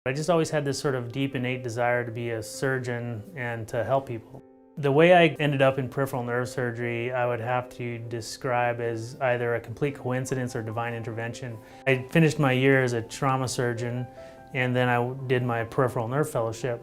I just always had this sort of deep innate desire to be a surgeon and to help people. The way I ended up in peripheral nerve surgery, I would have to describe as either a complete coincidence or divine intervention. I finished my year as a trauma surgeon, and then I did my peripheral nerve fellowship.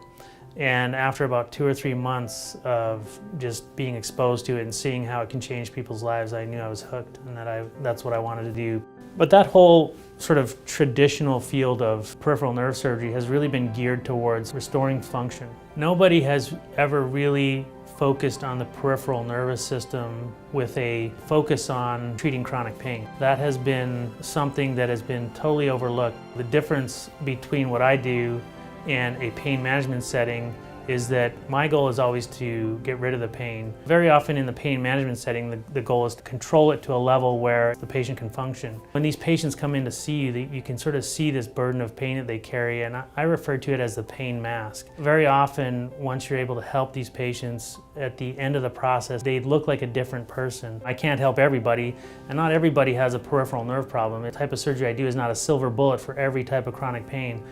And after about 2 or 3 months of just being exposed to it and seeing how it can change people's lives, I knew I was hooked and that's what I wanted to do. But that whole sort of traditional field of peripheral nerve surgery has really been geared towards restoring function. Nobody has ever really focused on the peripheral nervous system with a focus on treating chronic pain. That has been something that has been totally overlooked. The difference between what I do and a pain management setting is that my goal is always to get rid of the pain. Very often in the pain management setting, the goal is to control it to a level where the patient can function. When these patients come in to see you, you can sort of see this burden of pain that they carry, and I refer to it as the pain mask. Very often, once you're able to help these patients, at the end of the process, they look like a different person. I can't help everybody, and not everybody has a peripheral nerve problem. The type of surgery I do is not a silver bullet for every type of chronic pain.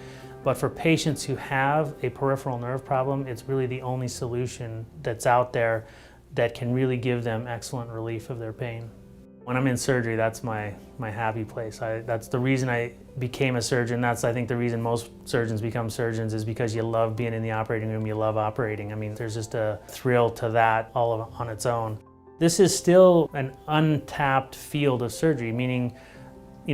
But for patients who have a peripheral nerve problem, it's really the only solution that's out there that can really give them excellent relief of their pain. When I'm in surgery, that's my happy place. That's the reason I became a surgeon. That's, I think, the reason most surgeons become surgeons is because you love being in the operating room, you love operating. I mean, there's just a thrill to that all on its own. This is still an untapped field of surgery, meaning,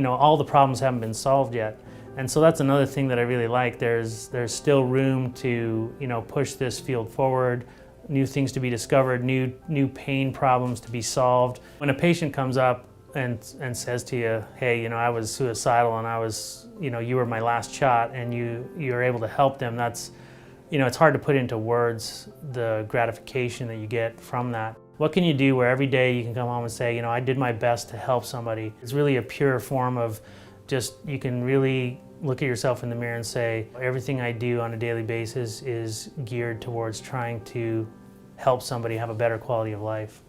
all the problems haven't been solved yet. And so that's another thing that I really like. There's still room to push this field forward, new things to be discovered, new pain problems to be solved. When a patient comes up and says to you, hey, I was suicidal and I was, you were my last shot, and you're able to help them, that's, it's hard to put into words the gratification that you get from that. What can you do where every day you can come home and say, I did my best to help somebody? It's really a pure form of just, you can really look at yourself in the mirror and say, everything I do on a daily basis is geared towards trying to help somebody have a better quality of life.